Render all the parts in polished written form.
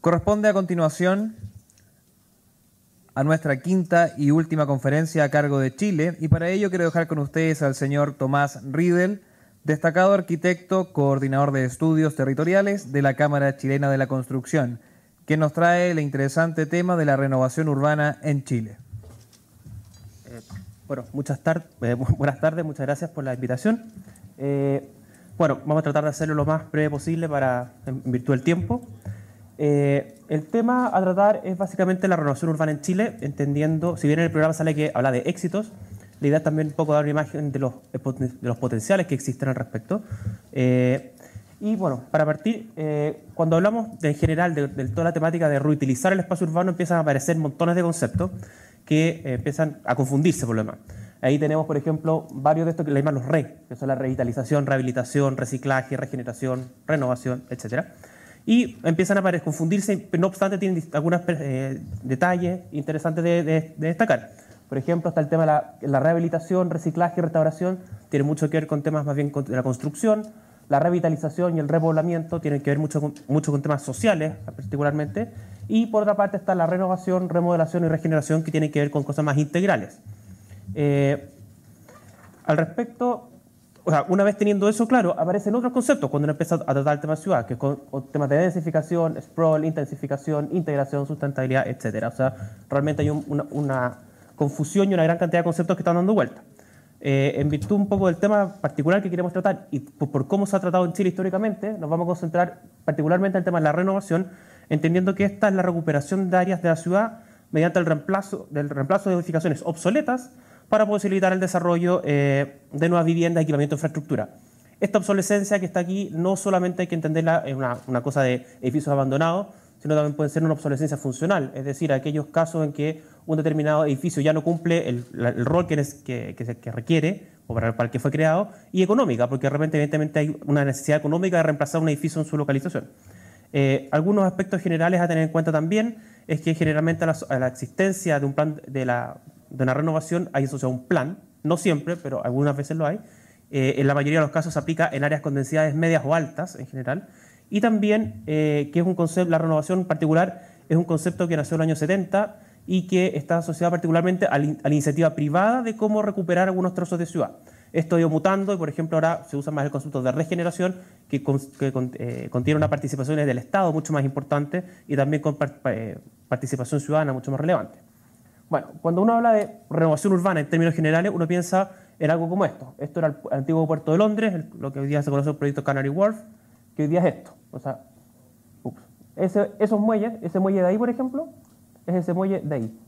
Corresponde a continuación a nuestra quinta y última conferencia a cargo de Chile, y para ello quiero dejar con ustedes al señor Tomás Riedel, destacado arquitecto, coordinador de estudios territoriales de la Cámara Chilena de la Construcción, que nos trae el interesante tema de la renovación urbana en Chile. Bueno, buenas tardes, muchas gracias por la invitación. Bueno, vamos a tratar de hacerlo lo más breve posible en virtud del tiempo. El tema a tratar es básicamente la renovación urbana en Chile, entendiendo, si bien en el programa sale que habla de éxitos, la idea es también un poco dar una imagen de los potenciales que existen al respecto. Y bueno, para partir, cuando hablamos en general de toda la temática de reutilizar el espacio urbano, empiezan a aparecer montones de conceptos que empiezan a confundirse por lo demás. Ahí tenemos, por ejemplo, varios de estos que le llaman los RE, que son la revitalización, rehabilitación, reciclaje, regeneración, renovación, etcétera. Y empiezan a confundirse, no obstante tienen algunos detalles interesantes de destacar. Por ejemplo, está el tema de la rehabilitación, reciclaje y restauración, tiene mucho que ver con temas más bien de la construcción. La revitalización y el repoblamiento tienen que ver mucho con temas sociales, particularmente. Y por otra parte está la renovación, remodelación y regeneración, que tienen que ver con cosas más integrales. Al respecto, o sea, una vez teniendo eso claro, aparecen otros conceptos cuando uno empieza a tratar el tema de ciudad, que es con temas de densificación, sprawl, intensificación, integración, sustentabilidad, etc. O sea, realmente hay una confusión y una gran cantidad de conceptos que están dando vuelta. En virtud un poco del tema particular que queremos tratar y por cómo se ha tratado en Chile históricamente, nos vamos a concentrar particularmente en el tema de la renovación, entendiendo que esta es la recuperación de áreas de la ciudad mediante el reemplazo de edificaciones obsoletas para posibilitar el desarrollo de nuevas viviendas, equipamiento de infraestructura. Esta obsolescencia que está aquí no solamente hay que entenderla en una cosa de edificios abandonados, sino también puede ser una obsolescencia funcional, es decir, aquellos casos en que un determinado edificio ya no cumple el rol que requiere o para el que fue creado, y económica, porque de repente evidentemente hay una necesidad económica de reemplazar un edificio en su localización. Algunos aspectos generales a tener en cuenta también es que generalmente a la existencia de un plan de una renovación hay asociado un plan, no siempre, pero algunas veces lo hay. En la mayoría de los casos se aplica en áreas con densidades medias o altas en general. Y también que es un concepto, la renovación en particular es un concepto que nació en los años 70 y que está asociado particularmente a la iniciativa privada de cómo recuperar algunos trozos de ciudad. Esto ha ido mutando y, por ejemplo, ahora se usa más el concepto de regeneración, que contiene una participación del Estado mucho más importante y también con participación ciudadana mucho más relevante. Bueno, cuando uno habla de renovación urbana en términos generales, uno piensa en algo como esto. Esto era el antiguo puerto de Londres, lo que hoy día se conoce como el proyecto Canary Wharf, que hoy día es esto. O sea, esos muelles, ese muelle de ahí, por ejemplo, es ese muelle de ahí.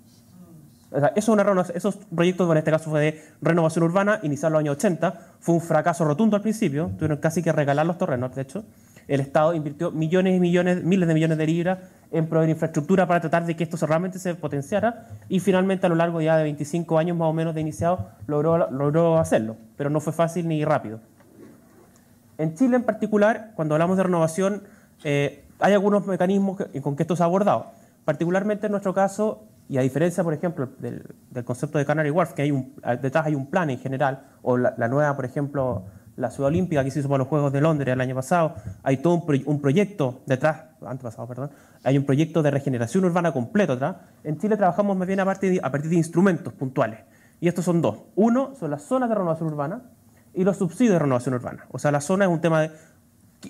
O sea, esos proyectos, en este caso fue de renovación urbana, iniciaron en los años 80, fue un fracaso rotundo al principio, tuvieron casi que regalar los terrenos, de hecho. El Estado invirtió millones y millones, miles de millones de libras en proveer infraestructura para tratar de que esto realmente se potenciara, y finalmente a lo largo ya de 25 años más o menos de iniciado logró hacerlo, pero no fue fácil ni rápido. En Chile en particular, cuando hablamos de renovación, hay algunos mecanismos con que esto se ha abordado. Particularmente en nuestro caso, y a diferencia, por ejemplo, del concepto de Canary Wharf, que detrás hay un plan en general, o la nueva, por ejemplo, la Ciudad Olímpica que se hizo para los Juegos de Londres el año pasado, hay todo un proyecto detrás, hay un proyecto de regeneración urbana completo atrás. En Chile trabajamos más bien a partir de instrumentos puntuales, y estos son dos. Uno son las zonas de renovación urbana y los subsidios de renovación urbana. O sea, la zona es un tema de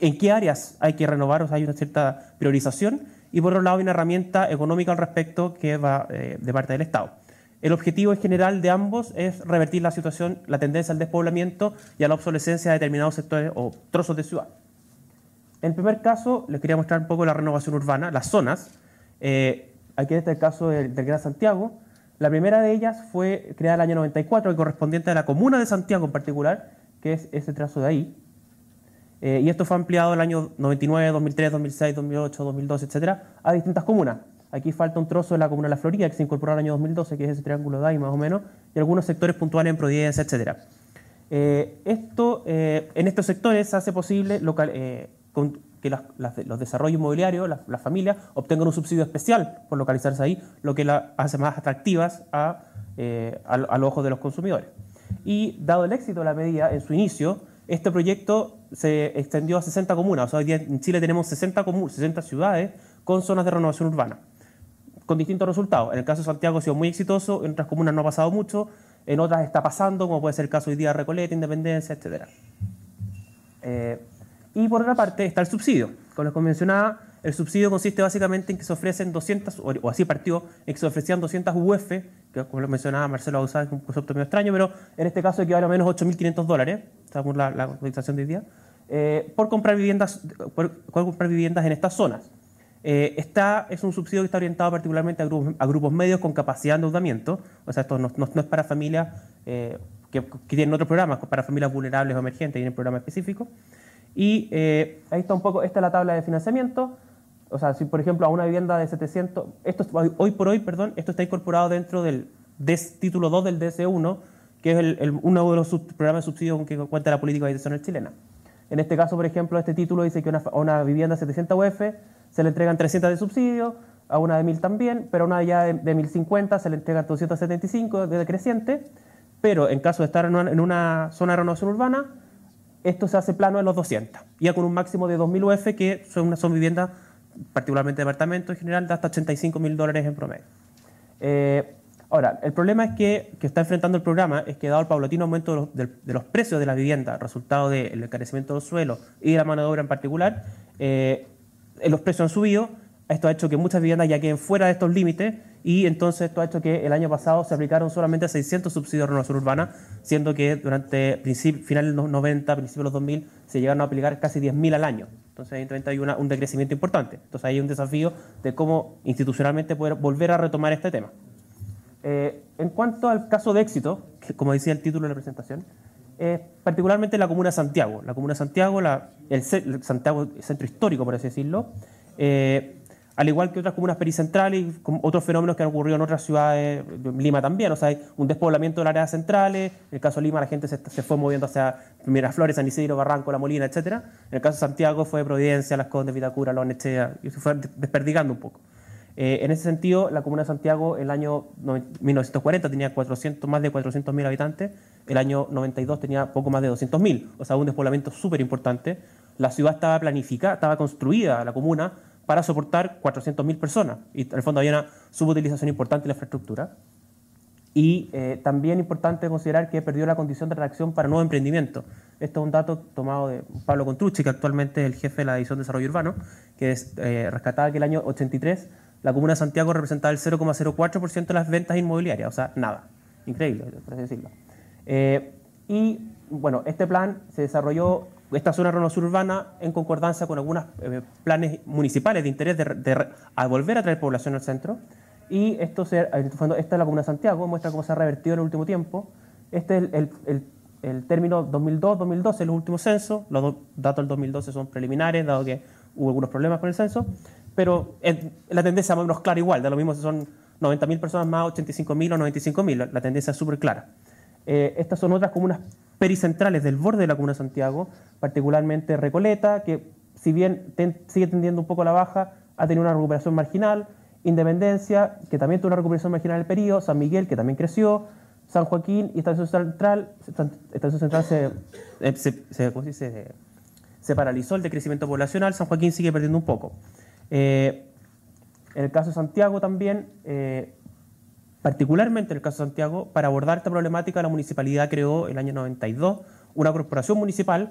en qué áreas hay que renovar, o sea, hay una cierta priorización, y por otro lado hay una herramienta económica al respecto que va de parte del Estado. El objetivo en general de ambos es revertir la situación, la tendencia al despoblamiento y a la obsolescencia de determinados sectores o trozos de ciudad. En el primer caso, les quería mostrar un poco la renovación urbana, las zonas. Aquí está el caso del Gran Santiago. La primera de ellas fue creada en el año 94, correspondiente a la comuna de Santiago en particular, que es ese trazo de ahí. Y esto fue ampliado en el año 99, 2003, 2006, 2008, 2012, etcétera, a distintas comunas. Aquí falta un trozo de la comuna de La Florida, que se incorporó en el año 2012, que es ese triángulo de ahí más o menos, y algunos sectores puntuales en Providencia, etcétera. En estos sectores se hace posible que los desarrollos inmobiliarios, las familias, obtengan un subsidio especial por localizarse ahí, lo que las hace más atractivas al ojo de los consumidores. Y dado el éxito de la medida en su inicio, este proyecto se extendió a 60 comunas. O sea, hoy día en Chile tenemos 60 ciudades con zonas de renovación urbana, con distintos resultados. En el caso de Santiago ha sido muy exitoso, en otras comunas no ha pasado mucho, en otras está pasando, como puede ser el caso hoy día de Recoleta, Independencia, etc. Y por otra parte está el subsidio. Como les mencionaba, el subsidio consiste básicamente en que se ofrecen 200, o así partió, en que se ofrecían 200 UF, que como les mencionaba Marcelo Bauzá, es un concepto medio extraño, pero en este caso equivale a menos $8.500, según la cotización de hoy día, por comprar viviendas en estas zonas. Es un subsidio que está orientado particularmente a grupos medios con capacidad de endeudamiento, o sea, esto no es para familias que tienen otros programas, para familias vulnerables o emergentes, tienen un programa específico. Y ahí está un poco, esta es la tabla de financiamiento. O sea, si por ejemplo a una vivienda de 700, hoy por hoy, esto está incorporado dentro del título 2 del DS1, que es uno de los programas de subsidio con que cuenta la política habitacional chilena. En este caso, por ejemplo, este título dice que a una vivienda de 700 UF se le entregan 300 de subsidio, a una de 1000 también, pero a una ya de 1050 se le entregan 275 de decreciente, pero en caso de estar en una zona de renovación urbana, esto se hace plano en los 200, ya con un máximo de 2000 UF, que son viviendas, particularmente departamentos en general, de hasta $85.000 en promedio. Ahora, el problema es que está enfrentando el programa es que, dado el paulatino aumento de los precios de la vivienda, resultado del encarecimiento de los suelos y de la mano de obra en particular, los precios han subido. Esto ha hecho que muchas viviendas ya queden fuera de estos límites, y entonces esto ha hecho que el año pasado se aplicaron solamente 600 subsidios de renovación urbana, siendo que durante finales de los 90, principios de los 2000, se llegaron a aplicar casi 10.000 al año. Entonces ahí hay un decrecimiento importante. Entonces ahí hay un desafío de cómo institucionalmente poder volver a retomar este tema. En cuanto al caso de éxito, que, como decía el título de la presentación, particularmente la Comuna de Santiago. La Comuna de Santiago, el centro histórico, por así decirlo, al igual que otras comunas pericentrales y otros fenómenos que han ocurrido en otras ciudades, Lima también, o sea, hay un despoblamiento de las áreas centrales. En el caso de Lima la gente se fue moviendo hacia Miraflores, San Isidro, Barranco, La Molina, etc. En el caso de Santiago fue Providencia, Las Condes, Vitacura, La Barnechea, y se fue desperdigando un poco. En ese sentido, la Comuna de Santiago en el año 1940 tenía más de 400.000 habitantes, el año 92 tenía poco más de 200.000, o sea, un despoblamiento súper importante. La ciudad estaba planificada, estaba construida, la comuna, para soportar 400.000 personas, y en el fondo había una subutilización importante de la infraestructura. Y también importante considerar que perdió la condición de atracción para nuevo emprendimiento. Esto es un dato tomado de Pablo Contrucci, que actualmente es el jefe de la División de Desarrollo Urbano, que rescataba que el año 83 la Comuna de Santiago representaba el 0,04% de las ventas inmobiliarias, o sea, nada. Increíble, por así decirlo. Y bueno, este plan se desarrolló, esta zona de renovación urbana, en concordancia con algunos planes municipales de interés a volver a traer población al centro. Y esta es la Comuna de Santiago, muestra cómo se ha revertido en el último tiempo. Este es el término 2002-2012, el último censo. Los datos del 2012 son preliminares, dado que hubo algunos problemas con el censo, pero la tendencia más o menos clara igual, da lo mismo si son 90.000 personas más 85.000 o 95.000, la tendencia es súper clara. Estas son otras comunas pericentrales del borde de la Comuna de Santiago, particularmente Recoleta, que si bien sigue tendiendo un poco a la baja, ha tenido una recuperación marginal. Independencia, que también tuvo una recuperación marginal en el periodo. San Miguel, que también creció. San Joaquín y Estación Central. Estación Central se paralizó el decrecimiento poblacional. San Joaquín sigue perdiendo un poco. En el caso de Santiago también, particularmente en el caso de Santiago, para abordar esta problemática, la municipalidad creó en el año 92 una corporación municipal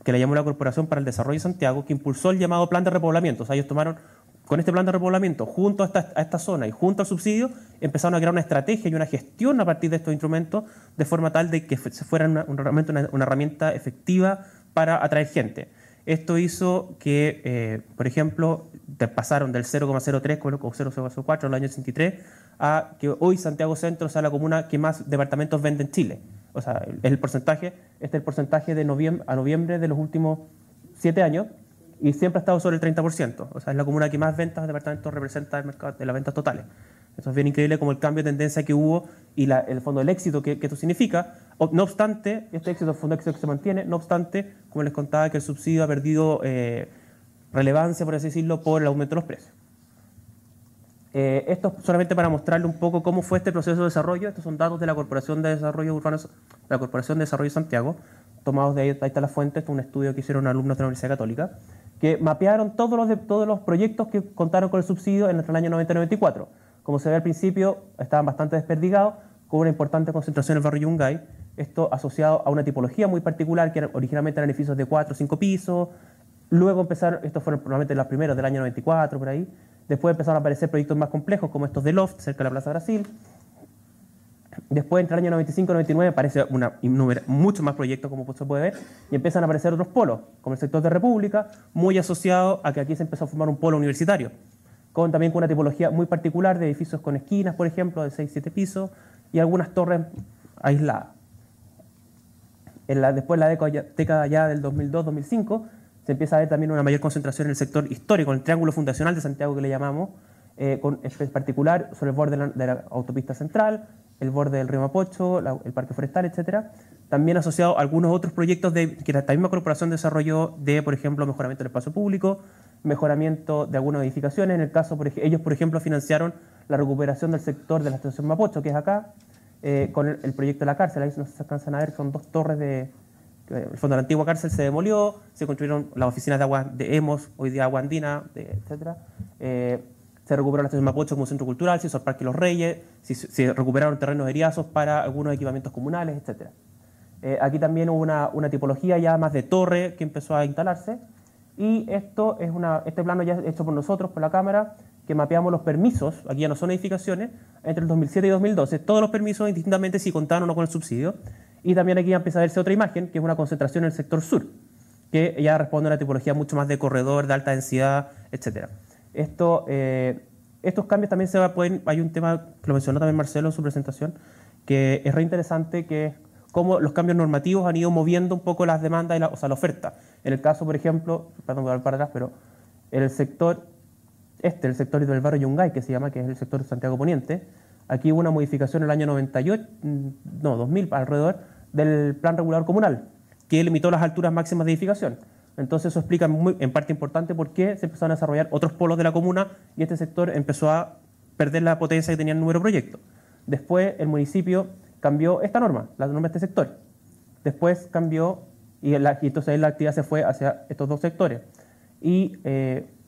que la llamó la Corporación para el Desarrollo de Santiago, que impulsó el llamado Plan de Repoblamiento. O sea, ellos tomaron, con este plan de repoblamiento, junto a esta zona y junto al subsidio, empezaron a crear una estrategia y una gestión a partir de estos instrumentos, de forma tal de que fueran una herramienta efectiva para atraer gente. Esto hizo que, por ejemplo, pasaron del 0,03 o 0,04 en el año 83 a que hoy Santiago Centro sea la comuna que más departamentos vende en Chile. O sea, es el porcentaje de noviembre de los últimos 7 años, y siempre ha estado sobre el 30%. O sea, es la comuna que más ventas de departamentos representa el mercado de las ventas totales. Eso es bien increíble como el cambio de tendencia que hubo y el fondo del éxito que esto significa. No obstante, este éxito, el fondo de éxito que se mantiene, no obstante, como les contaba, que el subsidio ha perdido relevancia, por así decirlo, por el aumento de los precios. Esto solamente para mostrarle un poco cómo fue este proceso de desarrollo. Estos son datos de la Corporación de Desarrollo Urbano, Santiago, tomados de ahí está la fuente. Esto es un estudio que hicieron alumnos de la Universidad Católica. que mapearon todos los proyectos que contaron con el subsidio entre el año 90 y 94. Como se ve al principio, estaban bastante desperdigados, con una importante concentración en el barrio Yungay, esto asociado a una tipología muy particular, que originalmente eran edificios de 4 o 5 pisos, luego empezaron, estos fueron probablemente los primeros del año 94, por ahí, después empezaron a aparecer proyectos más complejos, como estos de Loft, cerca de la Plaza Brasil. Después, entre el año 95 y 99, aparece muchos más proyectos, como se puede ver, y empiezan a aparecer otros polos, como el sector de República, muy asociado a que aquí se empezó a formar un polo universitario, también con una tipología muy particular de edificios con esquinas, por ejemplo, de 6-7 pisos, y algunas torres aisladas. Después, en la década ya del 2002-2005, se empieza a ver también una mayor concentración en el sector histórico, en el triángulo fundacional de Santiago, que le llamamos, en particular sobre el borde de la autopista central, el borde del río Mapocho, el parque forestal, etc. También asociado a algunos otros proyectos que la misma corporación desarrolló de, por ejemplo, mejoramiento del espacio público, mejoramiento de algunas edificaciones. En el caso, ellos, por ejemplo, financiaron la recuperación del sector de la estación Mapocho, que es acá, con el proyecto de la cárcel. Ahí no se alcanzan a ver, son 2 torres de... El fondo de la antigua cárcel se demolió, se construyeron las oficinas de agua de Hemos, hoy día Agua Andina, etc. Se recuperó la estación Mapocho como centro cultural, se hizo el Parque Los Reyes, se recuperaron terrenos eriazos para algunos equipamientos comunales, etc. Aquí también hubo una tipología ya más de torre que empezó a instalarse, y este plano ya es hecho por nosotros, por la Cámara, que mapeamos los permisos, aquí ya no son edificaciones, entre el 2007 y 2012, todos los permisos indistintamente si contaban o no con el subsidio, y también aquí ya empieza a verse otra imagen, que es una concentración en el sector sur, que ya responde a una tipología mucho más de corredor, de alta densidad, etc. Estos cambios también hay un tema que lo mencionó también Marcelo en su presentación, que es re interesante, que es cómo los cambios normativos han ido moviendo un poco las demandas, la oferta. En el caso, por ejemplo, perdón, voy a volver para atrás, pero en el sector del barrio Yungay, que se llama, que es el sector de Santiago Poniente, aquí hubo una modificación en el año 2000 alrededor, del plan regulador comunal, que limitó las alturas máximas de edificación. Entonces eso explica en parte importante por qué se empezaron a desarrollar otros polos de la comuna y este sector empezó a perder la potencia que tenía el número de proyectos. Después el municipio cambió esta norma, la norma de este sector. Después cambió y entonces ahí la actividad se fue hacia estos 2 sectores. Y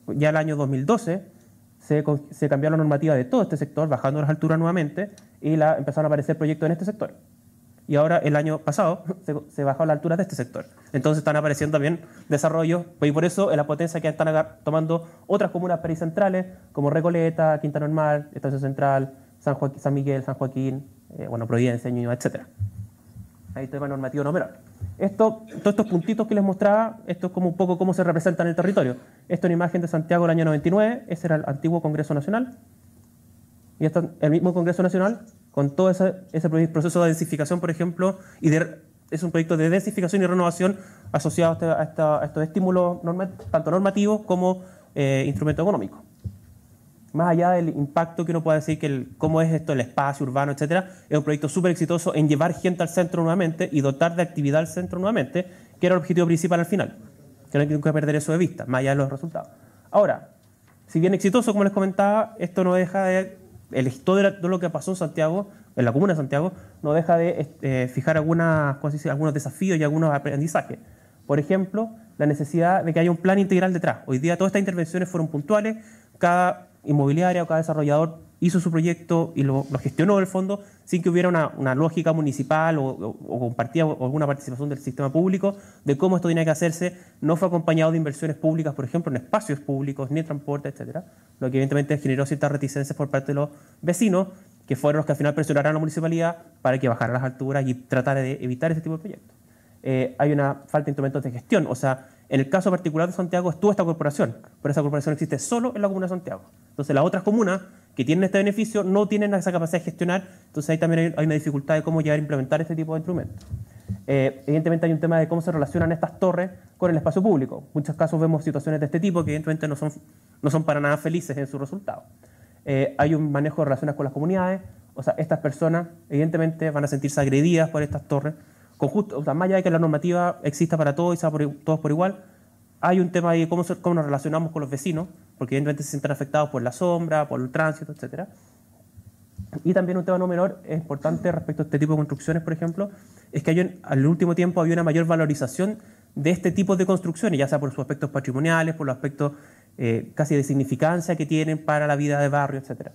ya el año 2012 se cambió la normativa de todo este sector, bajando las alturas nuevamente, y empezaron a aparecer proyectos en este sector. Y ahora, el año pasado, se bajó la altura de este sector. Entonces están apareciendo también desarrollos, y por eso en la potencia que están tomando otras comunas pericentrales, como Recoleta, Quinta Normal, Estación Central, San Miguel, San Joaquín, Providencia, Ñuñoa, etc. Ahí tema normativo no menor. Todos estos puntitos que les mostraba, esto es como un poco cómo se representa en el territorio. Esto es una imagen de Santiago del año 99, ese era el antiguo Congreso Nacional. Y esto es el mismo Congreso Nacional, con todo ese proceso de densificación, por ejemplo, es un proyecto de densificación y renovación asociado a estos estímulos tanto normativos como instrumentos económicos. Más allá del impacto que uno pueda decir cómo es esto, el espacio urbano, etcétera, es un proyecto súper exitoso en llevar gente al centro nuevamente y dotar de actividad al centro nuevamente, que era el objetivo principal al final. Que no hay que nunca perder eso de vista, más allá de los resultados. Ahora, si bien exitoso, como les comentaba, esto no deja de... todo lo que pasó en Santiago, en la comuna de Santiago, no deja de fijar algunos desafíos y algunos aprendizajes. Por ejemplo, la necesidad de que haya un plan integral detrás. Hoy día todas estas intervenciones fueron puntuales, cada inmobiliaria o cada desarrollador hizo su proyecto y lo gestionó en el fondo sin que hubiera una lógica municipal o compartida o alguna participación del sistema público de cómo esto tenía que hacerse. No fue acompañado de inversiones públicas, por ejemplo, en espacios públicos, ni en transporte, etcétera, lo que evidentemente generó ciertas reticencias por parte de los vecinos, que fueron los que al final presionaron a la municipalidad para que bajara las alturas y tratara de evitar ese tipo de proyectos. Hay una falta de instrumentos de gestión, o sea, en el caso particular de Santiago estuvo esta corporación, pero esa corporación existe solo en la comuna de Santiago. Entonces las otras comunas que tienen este beneficio no tienen esa capacidad de gestionar, entonces ahí también hay una dificultad de cómo llegar a implementar este tipo de instrumentos. Evidentemente hay un tema de cómo se relacionan estas torres con el espacio público. En muchos casos vemos situaciones de este tipo que evidentemente no son para nada felices en su resultado. Hay un manejo de relaciones con las comunidades, o sea, estas personas evidentemente van a sentirse agredidas por estas torres, o sea, más allá de que la normativa exista para todos y sea todos por igual, hay un tema de cómo nos relacionamos con los vecinos, porque evidentemente se sienten afectados por la sombra, por el tránsito, etc. Y también un tema no menor, es importante respecto a este tipo de construcciones, por ejemplo, es que al último tiempo había una mayor valorización de este tipo de construcciones, ya sea por sus aspectos patrimoniales, por los aspectos casi de significancia que tienen para la vida de barrio, etc.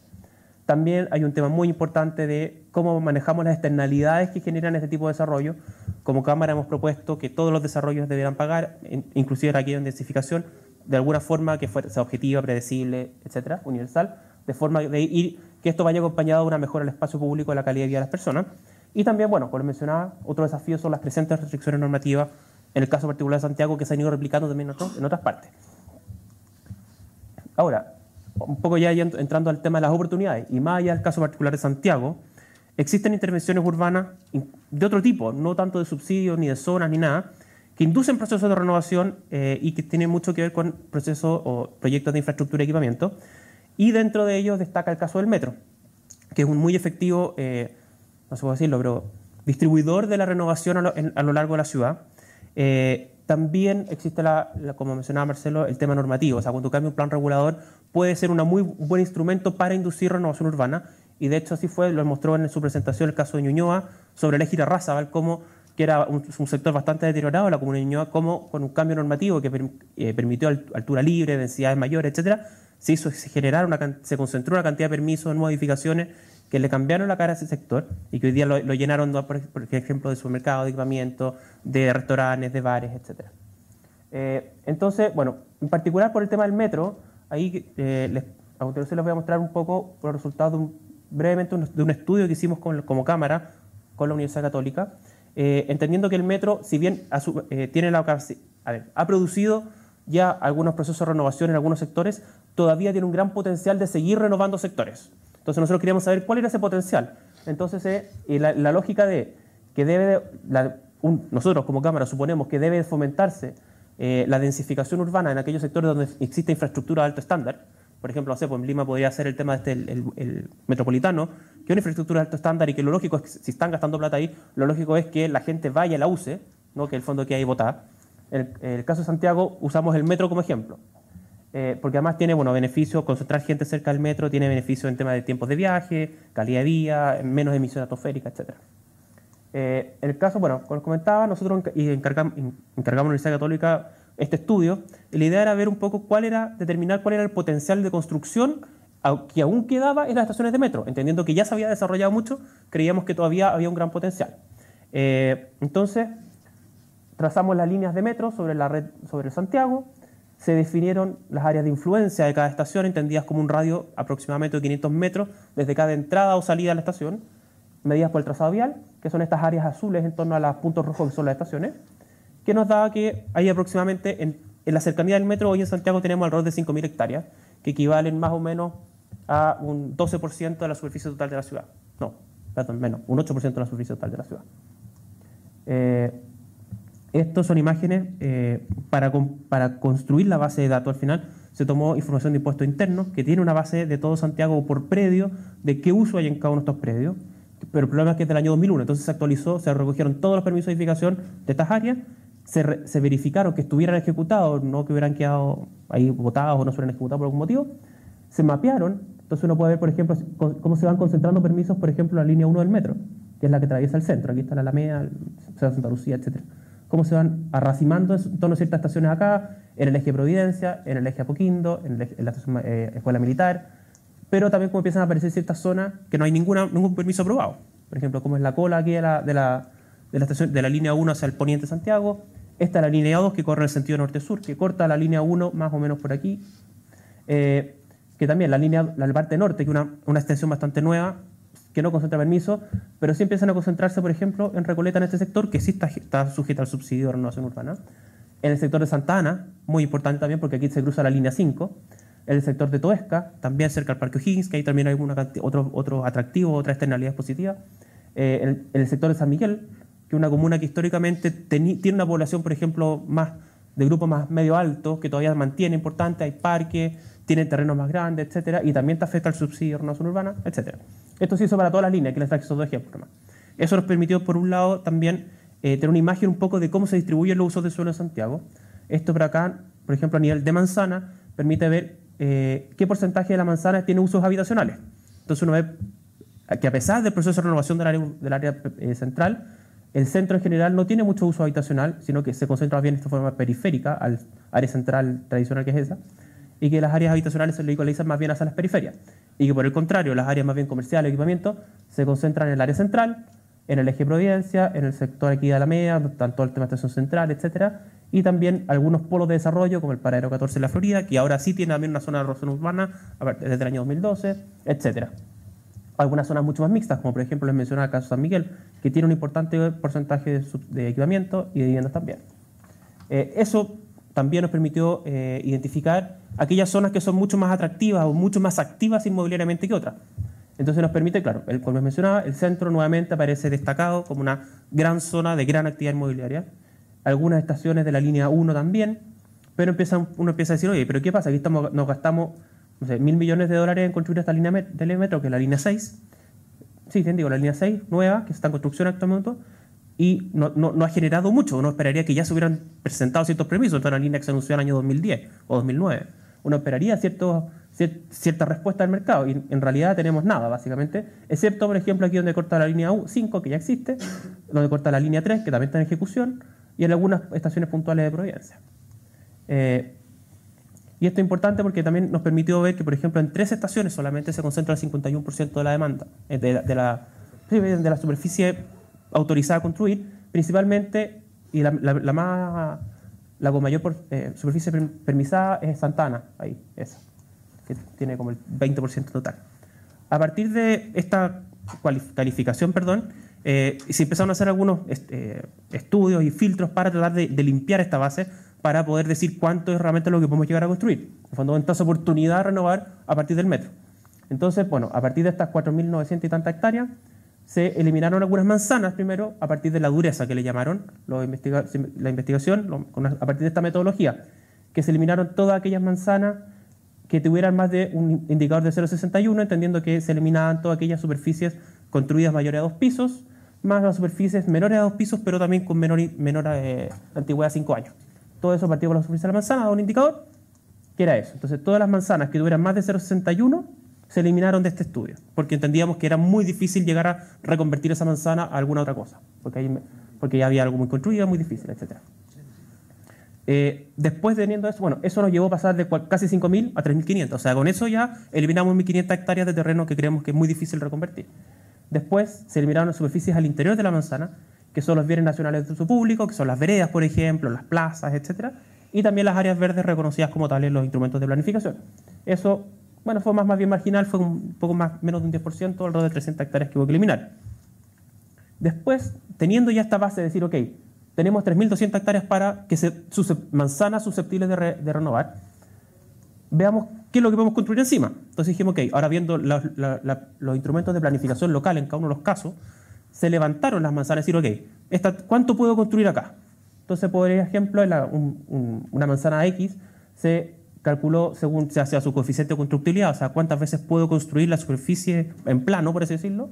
También hay un tema muy importante de cómo manejamos las externalidades que generan este tipo de desarrollo. Como Cámara hemos propuesto que todos los desarrollos deberán pagar, inclusive aquí en densificación, de alguna forma que sea objetiva, predecible, etcétera, universal, de forma de que esto vaya acompañado de una mejora del espacio público, de la calidad de vida de las personas. Y también, bueno, como les mencionaba, otro desafío son las presentes restricciones normativas, en el caso particular de Santiago, que se han ido replicando también en otras partes. Ahora, un poco ya entrando al tema de las oportunidades, y más allá del caso particular de Santiago, existen intervenciones urbanas de otro tipo, no tanto de subsidios, ni de zonas, ni nada, que inducen procesos de renovación y que tienen mucho que ver con procesos o proyectos de infraestructura y equipamiento. Y dentro de ellos destaca el caso del metro, que es un muy efectivo, no sé cómo decirlo, pero distribuidor de la renovación a lo largo de la ciudad. También existe, como mencionaba Marcelo, el tema normativo. O sea, cuando cambia un plan regulador puede ser un muy buen instrumento para inducir renovación urbana. Y de hecho así fue, lo mostró en su presentación el caso de Ñuñoa sobre el eje Irarrázaval, como que era un sector bastante deteriorado, la comuna de Ñuñoa, como con un cambio normativo que permitió altura libre, densidades mayores, etcétera, se concentró una cantidad de permisos en modificaciones que le cambiaron la cara a ese sector y que hoy día lo llenaron, por ejemplo, de supermercados, de equipamiento, de restaurantes, de bares, etc. Entonces, bueno, en particular por el tema del metro, ahí a continuación les voy a mostrar un poco los resultados brevemente de un estudio que hicimos como Cámara con la Universidad Católica, entendiendo que el metro, si bien ha producido ya algunos procesos de renovación en algunos sectores, todavía tiene un gran potencial de seguir renovando sectores. Entonces nosotros queríamos saber cuál era ese potencial. Entonces la lógica de que nosotros como Cámara suponemos que debe fomentarse la densificación urbana en aquellos sectores donde existe infraestructura de alto estándar. Por ejemplo, no sé, pues en Lima podría ser el tema el metropolitano, que es una infraestructura de alto estándar y que lo lógico es que si están gastando plata ahí, lo lógico es que la gente vaya y la use, ¿no? Que el fondo que hay votada. En el caso de Santiago usamos el metro como ejemplo. Porque además tiene beneficios, concentrar gente cerca del metro, tiene beneficios en tema de tiempos de viaje, calidad de vida, menos emisiones atmosféricas, etc. En el caso, como les comentaba, nosotros encargamos a la Universidad Católica este estudio, y la idea era ver un poco determinar cuál era el potencial de construcción que aún quedaba en las estaciones de metro. Entendiendo que ya se había desarrollado mucho, creíamos que todavía había un gran potencial. Entonces, trazamos las líneas de metro sobre la red, sobre Santiago. Se definieron las áreas de influencia de cada estación, entendidas como un radio aproximadamente de 500 metros desde cada entrada o salida de la estación, medidas por el trazado vial, que son estas áreas azules en torno a los puntos rojos que son las estaciones, que nos da que hay aproximadamente, en la cercanía del metro, hoy en Santiago tenemos alrededor de 5.000 hectáreas, que equivalen más o menos a un 12% de la superficie total de la ciudad. No, perdón, menos, un 8% de la superficie total de la ciudad. Estos son imágenes para construir la base de datos. Al final se tomó información de impuestos internos, que tiene una base de todo Santiago por predio, de qué uso hay en cada uno de estos predios, pero el problema es que es del año 2001, entonces se actualizó, se recogieron todos los permisos de edificación de estas áreas, se verificaron que estuvieran ejecutados, no que hubieran quedado ahí botados o no se hubieran ejecutado por algún motivo, se mapearon, entonces uno puede ver, por ejemplo, cómo se van concentrando permisos, por ejemplo, en la línea 1 del metro, que es la que atraviesa el centro, aquí está la Alameda, Santa Lucía, etc. Cómo se van arracimando en torno a ciertas estaciones acá, en el eje Providencia, en el eje Apoquindo, en la estación Escuela Militar, pero también como empiezan a aparecer ciertas zonas que no hay ningún permiso aprobado. Por ejemplo, como es la cola aquí de la línea 1 hacia el poniente de Santiago. Esta es la línea 2 que corre en el sentido norte-sur, que corta la línea 1 más o menos por aquí. Que también la parte norte, que es una extensión bastante nueva, que no concentra permiso, pero sí empiezan a concentrarse, por ejemplo, en Recoleta, en este sector, que sí está sujeta al subsidio de renovación urbana. En el sector de Santa Ana, muy importante también, porque aquí se cruza la línea 5. En el sector de Toesca, también cerca al Parque O'Higgins, que ahí también hay otro atractivo, otra externalidad positiva. En el sector de San Miguel, que es una comuna que históricamente tiene una población, por ejemplo, más de grupos más medio altos, que todavía mantiene importante, hay parques, tiene terrenos más grandes, etcétera, y también está afecta al subsidio de renovación urbana, etcétera. Esto se hizo para todas las líneas, que les traje esos dos ejemplos más. Eso nos permitió, por un lado, también tener una imagen un poco de cómo se distribuyen los usos de suelo en Santiago. Esto por acá, por ejemplo, a nivel de manzana, permite ver qué porcentaje de la manzana tiene usos habitacionales. Entonces uno ve que a pesar del proceso de renovación del área central, El centro en general no tiene mucho uso habitacional, sino que se concentra más bien de esta forma periférica al área central tradicional que es esa, y que las áreas habitacionales se localizan más bien hacia las periferias. Y que por el contrario, las áreas más bien comerciales, equipamiento, se concentran en el área central, en el eje Providencia, en el sector aquí de Alameda, tanto el tema de estación central, etcétera, y también algunos polos de desarrollo, como el Paradero 14 en la Florida, que ahora sí tiene también una zona de zona urbana desde el año 2012, etcétera. Algunas zonas mucho más mixtas, como por ejemplo les mencionaba el caso San Miguel, que tiene un importante porcentaje de equipamiento y de viviendas también. Eso también nos permitió identificar aquellas zonas que son mucho más atractivas o mucho más activas inmobiliariamente que otras. Entonces nos permite, claro, como les mencionaba, el centro nuevamente aparece destacado como una gran zona de gran actividad inmobiliaria. Algunas estaciones de la línea 1 también, pero uno empieza a decir, oye, ¿pero qué pasa? Aquí nos gastamos, no sé, $1.000 millones en construir esta línea del metro, que es la línea 6. Sí, bien digo, la línea 6, nueva, que está en construcción actualmente, y no ha generado mucho. Uno esperaría que ya se hubieran presentado ciertos permisos. Entonces, una línea que se anunció en el año 2010 o 2009. Uno esperaría cierta respuesta del mercado, y en realidad tenemos nada, básicamente, excepto, por ejemplo, aquí donde corta la línea 5, que ya existe, donde corta la línea 3, que también está en ejecución, y en algunas estaciones puntuales de Providencia. Y esto es importante porque también nos permitió ver que, por ejemplo, en 3 estaciones solamente se concentra el 51% de la demanda, de la superficie autorizada a construir, principalmente, y la con mayor superficie permisada es Santana, ahí, esa, que tiene como el 20% total. A partir de esta calificación, se empezaron a hacer algunos estudios y filtros para tratar de limpiar esta base, para poder decir cuánto es realmente lo que podemos llegar a construir. En fondo, en esta oportunidad de renovar a partir del metro. Entonces, bueno, a partir de estas 4.900 y tantas hectáreas, se eliminaron algunas manzanas primero, a partir de la dureza que le llamaron la investigación, a partir de esta metodología, que se eliminaron todas aquellas manzanas que tuvieran más de un indicador de 0,61, entendiendo que se eliminaban todas aquellas superficies construidas mayores a 2 pisos, más las superficies menores a 2 pisos, pero también con menor antigüedad, 5 años. Todo eso partido por la superficie de la manzana, da un indicador, que era eso. Entonces, todas las manzanas que tuvieran más de 0,61 se eliminaron de este estudio, porque entendíamos que era muy difícil llegar a reconvertir esa manzana a alguna otra cosa, porque ya había algo muy construido, muy difícil, etc. Después, teniendo eso, bueno, eso nos llevó a pasar de casi 5.000 a 3.500. O sea, con eso ya eliminamos 1.500 hectáreas de terreno que creemos que es muy difícil reconvertir. Después se eliminaron las superficies al interior de la manzana, que son los bienes nacionales de uso público, que son las veredas, por ejemplo, las plazas, etc. Y también las áreas verdes reconocidas como tales en los instrumentos de planificación. Eso, bueno, fue más bien marginal, fue un poco menos de un 10%, alrededor de 300 hectáreas que hubo que eliminar. Después, teniendo ya esta base de decir, ok, tenemos 3.200 hectáreas para que manzanas susceptibles de renovar, veamos qué es lo que podemos construir encima. Entonces dijimos, ok, ahora viendo los instrumentos de planificación local en cada uno de los casos, se levantaron las manzanas y decir, ok, ¿cuánto puedo construir acá? Entonces, por ejemplo, una manzana X se calculó según se hacía su coeficiente de constructibilidad, o sea, cuántas veces puedo construir la superficie en plano, por así decirlo,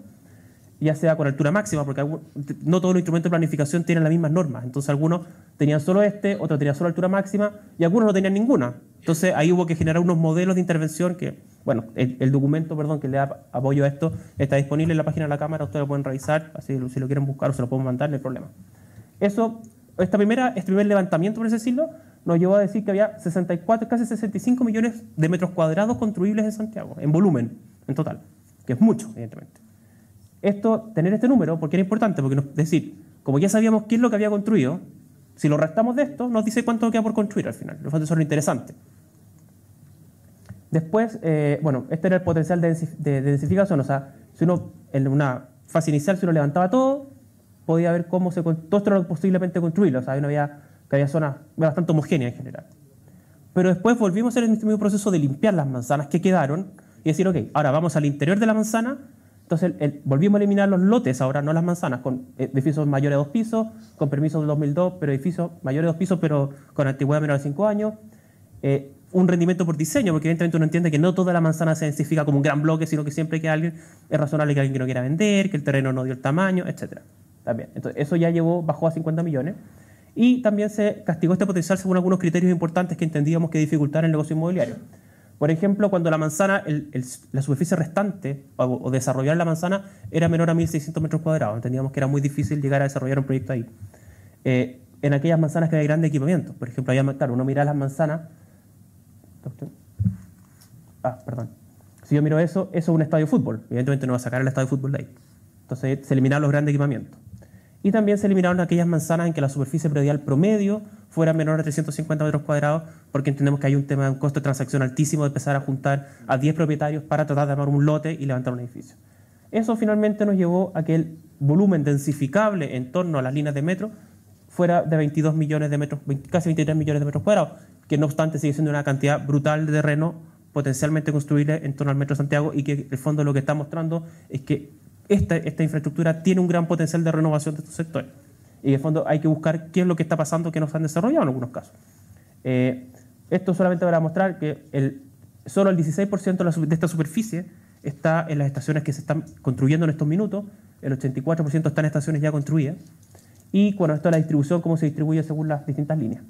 ya sea con altura máxima, porque no todos los instrumentos de planificación tienen las mismas normas. Entonces, algunos tenían solo otros tenían solo altura máxima, y algunos no tenían ninguna. Entonces, ahí hubo que generar unos modelos de intervención que, bueno, el documento, que le da apoyo a esto está disponible en la página de la Cámara, ustedes lo pueden revisar, así si lo quieren buscar o se lo pueden mandar, no hay problema. Este primer levantamiento, por así decirlo, nos llevó a decir que había 64, casi 65 millones de metros cuadrados construibles en Santiago, en volumen, en total, que es mucho, evidentemente. Tener este número, porque era importante, porque como ya sabíamos qué es lo que había construido, si lo restamos de esto, nos dice cuánto queda por construir al final. Eso es lo interesante. Después, este era el potencial de densificación. O sea, si uno, en una fase inicial, si uno levantaba todo, podía ver cómo todo esto era posiblemente construirlo. O sea, había zonas bastante homogéneas en general. Pero después volvimos a hacer el mismo proceso de limpiar las manzanas que quedaron y decir, ok, ahora vamos al interior de la manzana. Entonces, volvimos a eliminar los lotes, ahora no las manzanas, con edificios mayores a 2 pisos, con permisos del 2002, pero edificios mayores a 2 pisos, pero con antigüedad menor a 5 años. Un rendimiento por diseño, porque evidentemente uno entiende que no toda la manzana se densifica como un gran bloque, sino que siempre que es razonable que alguien que no quiera vender, que el terreno no dio el tamaño, etc. También. Entonces, eso ya bajó a 50 millones. Y también se castigó este potencial según algunos criterios importantes que entendíamos que dificultaran el negocio inmobiliario. Por ejemplo, cuando la manzana, la superficie restante o desarrollar la manzana era menor a 1.600 metros cuadrados. Entendíamos que era muy difícil llegar a desarrollar un proyecto ahí. En aquellas manzanas que hay grandes equipamientos. Por ejemplo, claro, uno mira las manzanas. Perdón. Si yo miro eso es un estadio de fútbol. Evidentemente no va a sacar el estadio de fútbol de ahí. Entonces se eliminaron los grandes equipamientos. Y también se eliminaron aquellas manzanas en que la superficie predial promedio fuera menor a 350 metros cuadrados, porque entendemos que hay un tema de un costo de transacción altísimo de empezar a juntar a 10 propietarios para tratar de armar un lote y levantar un edificio. Eso finalmente nos llevó a que el volumen densificable en torno a las líneas de metro fuera de 22 millones de metros, casi 23 millones de metros cuadrados, que no obstante sigue siendo una cantidad brutal de terreno potencialmente construible en torno al Metro Santiago, y que en el fondo lo que está mostrando es que esta infraestructura tiene un gran potencial de renovación de estos sectores. Y en el fondo hay que buscar qué es lo que está pasando que no se han desarrollado en algunos casos. Esto solamente para mostrar que solo el 16% de esta superficie está en las estaciones que se están construyendo en estos minutos, el 84% está en estaciones ya construidas, y bueno, esto es la distribución, cómo se distribuye según las distintas líneas.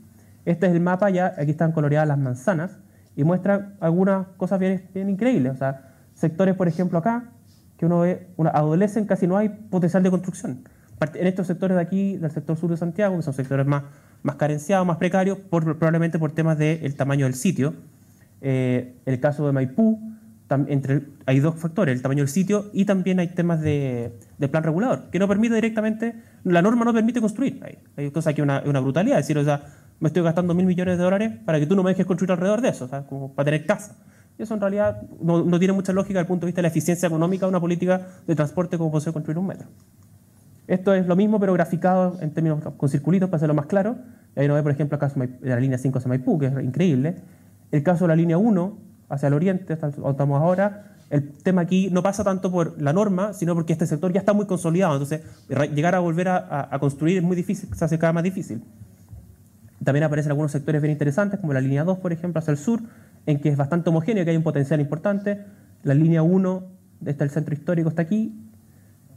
Este es el mapa, ya aquí están coloreadas las manzanas, y muestra algunas cosas bien increíbles. O sea, sectores, por ejemplo, acá, que uno ve, adolecen, casi no hay potencial de construcción. En estos sectores de aquí, del sector sur de Santiago, que son sectores más carenciados, más precarios, probablemente por temas del tamaño del sitio. El caso de Maipú, hay dos factores, el tamaño del sitio, y también hay temas de plan regulador, que no permite directamente, la norma no permite construir. Hay cosas que es una brutalidad, es decir, o sea, me estoy gastando $1.000 millones para que tú no me dejes construir alrededor de eso, o sea, como para tener casa. Y eso en realidad no tiene mucha lógica desde el punto de vista de la eficiencia económica de una política de transporte como puede ser construir un metro. Esto es lo mismo, pero graficado en términos con circulitos para hacerlo más claro. Ahí uno ve, por ejemplo, el caso de la línea 5 hacia Maipú, que es increíble. El caso de la línea 1 hacia el oriente, hasta donde estamos ahora, el tema aquí no pasa tanto por la norma, sino porque este sector ya está muy consolidado. Entonces, llegar a volver a construir es muy difícil, se hace cada vez más difícil. También aparecen algunos sectores bien interesantes, como la línea 2, por ejemplo, hacia el sur, en que es bastante homogéneo, que hay un potencial importante. La línea 1, el centro histórico está aquí,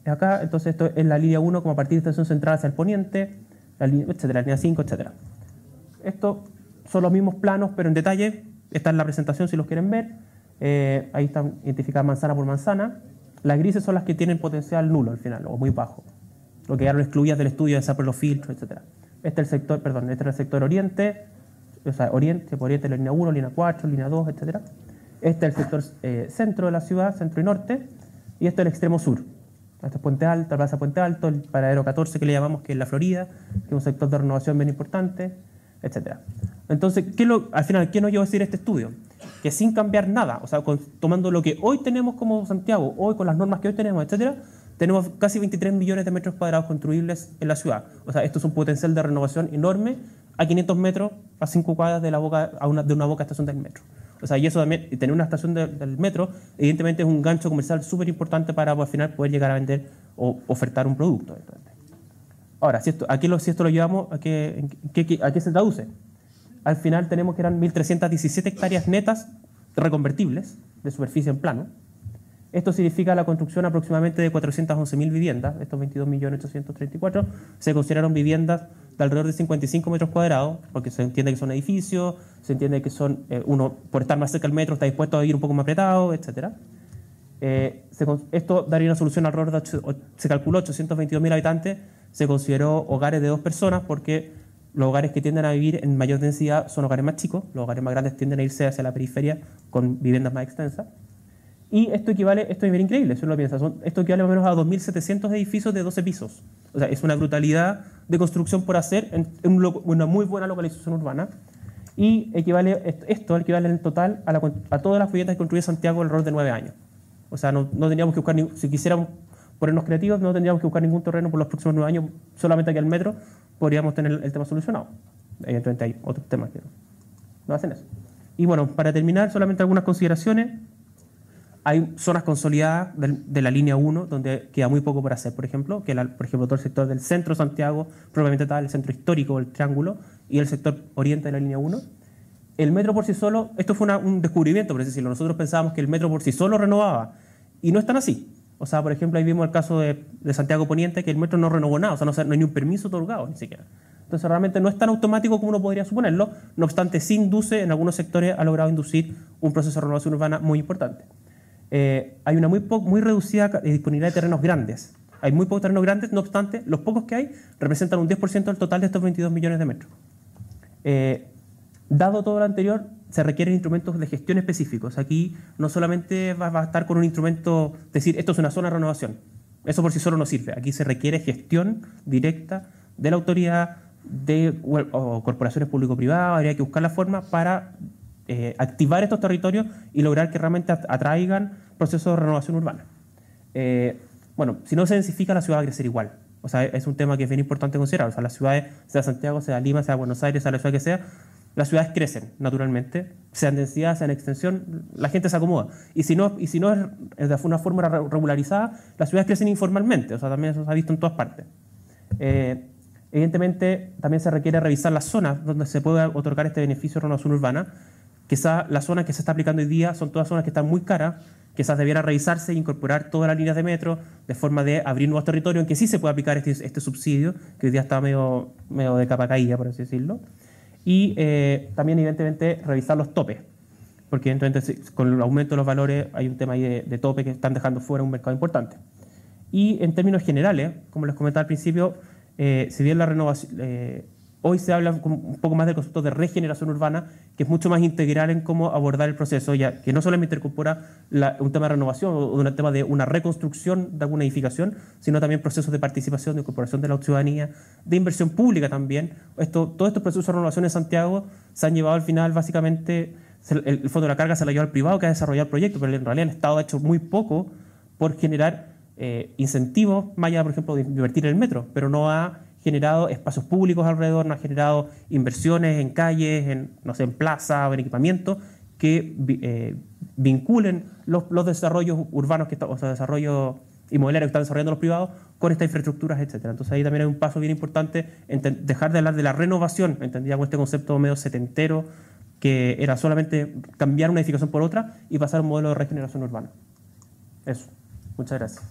acá, entonces esto es la línea 1 como a partir de estación central hacia el poniente, etcétera, la línea 5, etcétera. Estos son los mismos planos, pero en detalle. Está en la presentación si los quieren ver. Ahí están identificadas manzana por manzana. Las grises son las que tienen potencial nulo al final, o muy bajo, lo que ya lo excluías del estudio de hacer los filtros, etcétera. Este es el sector oriente, o sea, oriente la línea 1, línea 4, línea 2, etcétera. Este es el sector centro de la ciudad, centro y norte, y este es el extremo sur. Este es Puente Alto, la Plaza Puente Alto, el paradero 14 que le llamamos, que es la Florida, que es un sector de renovación bien importante, etcétera. Entonces, al final, ¿qué nos lleva a decir este estudio? Que sin cambiar nada, o sea, tomando lo que hoy tenemos como Santiago, hoy con las normas que hoy tenemos, etcétera, tenemos casi 23 millones de metros cuadrados construibles en la ciudad. O sea, esto es un potencial de renovación enorme a 500 metros, a 5 cuadras de una boca estación del metro. O sea, y eso también, tener una estación del metro, evidentemente es un gancho comercial súper importante para al final poder llegar a vender o ofertar un producto. Ahora, si esto lo llevamos, ¿a qué se traduce? Al final tenemos que eran 1.317 hectáreas netas reconvertibles de superficie en plano. Esto significa la construcción aproximadamente de 411.000 viviendas. Estos 22.834.000 se consideraron viviendas de alrededor de 55 metros cuadrados, porque se entiende que son edificios, se entiende que son, uno por estar más cerca del metro está dispuesto a vivir un poco más apretado, etc. Esto daría una solución alrededor de, se calculó 822.000 habitantes, se consideró hogares de 2 personas, porque los hogares que tienden a vivir en mayor densidad son hogares más chicos, los hogares más grandes tienden a irse hacia la periferia con viviendas más extensas. Y esto es bien increíble, si uno lo piensa, esto equivale más o menos a 2.700 edificios de 12 pisos. O sea, es una brutalidad de construcción por hacer en una muy buena localización urbana. Y esto equivale en total a todas las viviendas que construye Santiago alrededor de 9 años. O sea, no tendríamos que buscar, si quisiéramos ponernos creativos, no tendríamos que buscar ningún terreno por los próximos 9 años, solamente aquí al metro podríamos tener el tema solucionado. Evidentemente hay otros temas que no hacen eso. Y bueno, para terminar, solamente algunas consideraciones. Hay zonas consolidadas de la línea 1 donde queda muy poco por hacer, por ejemplo, por ejemplo, todo el sector del centro de Santiago, propiamente tal, el centro histórico, el Triángulo, y el sector oriente de la línea 1. El metro por sí solo, esto fue un descubrimiento, por así decirlo. Nosotros pensábamos que el metro por sí solo renovaba, y no es tan así. O sea, por ejemplo, ahí vimos el caso de Santiago Poniente, que el metro no renovó nada, o sea, no hay ni un permiso otorgado, ni siquiera. Entonces realmente no es tan automático como uno podría suponerlo, no obstante sí induce, en algunos sectores ha logrado inducir un proceso de renovación urbana muy importante. Hay una muy reducida disponibilidad de terrenos grandes. Hay muy pocos terrenos grandes, no obstante, los pocos que hay representan un 10% del total de estos 22 millones de metros. Dado todo lo anterior, se requieren instrumentos de gestión específicos. Aquí no solamente va a estar con un instrumento, decir, esto es una zona de renovación. Eso por sí solo no sirve. Aquí se requiere gestión directa de la autoridad, o corporaciones público-privadas. Habría que buscar la forma para activar estos territorios y lograr que realmente atraigan procesos de renovación urbana. Bueno, si no se densifica, la ciudad va a crecer igual. O sea, es un tema que es bien importante considerar. O sea, las ciudades, sea Santiago, sea Lima, sea Buenos Aires, sea la ciudad que sea, las ciudades crecen naturalmente, sea en densidad, sea en extensión, la gente se acomoda. Y si no es de una forma regularizada, las ciudades crecen informalmente. O sea, también eso se ha visto en todas partes. Evidentemente, también se requiere revisar las zonas donde se puede otorgar este beneficio de renovación urbana. Quizás las zonas que se está aplicando hoy día son todas zonas que están muy caras, quizás debiera revisarse e incorporar todas las líneas de metro de forma de abrir nuevos territorios en que sí se puede aplicar este subsidio, que hoy día está medio de capa caída, por así decirlo. Y también, evidentemente, revisar los topes, porque evidentemente con el aumento de los valores hay un tema ahí de tope que están dejando fuera un mercado importante. Y en términos generales, como les comentaba al principio, si bien la renovación, hoy se habla un poco más del concepto de regeneración urbana, que es mucho más integral en cómo abordar el proceso, ya que no solamente incorpora un tema de renovación o un tema de una reconstrucción de alguna edificación, sino también procesos de participación, de incorporación de la ciudadanía, de inversión pública también. Todos estos procesos de renovación en Santiago se han llevado al final, básicamente, el fondo de la carga se lo ha llevado al privado que ha desarrollado el proyecto, pero en realidad el Estado ha hecho muy poco por generar incentivos, más allá, por ejemplo, de invertir en el metro, pero no ha generado espacios públicos alrededor, no ha generado inversiones en calles, en plazas o en equipamiento que vinculen los desarrollos urbanos, o sea, desarrollos inmobiliarios que están desarrollando los privados con estas infraestructuras, etc. Entonces ahí también hay un paso bien importante en dejar de hablar de la renovación, entendida con este concepto medio setentero, que era solamente cambiar una edificación por otra y pasar a un modelo de regeneración urbana. Eso. Muchas gracias.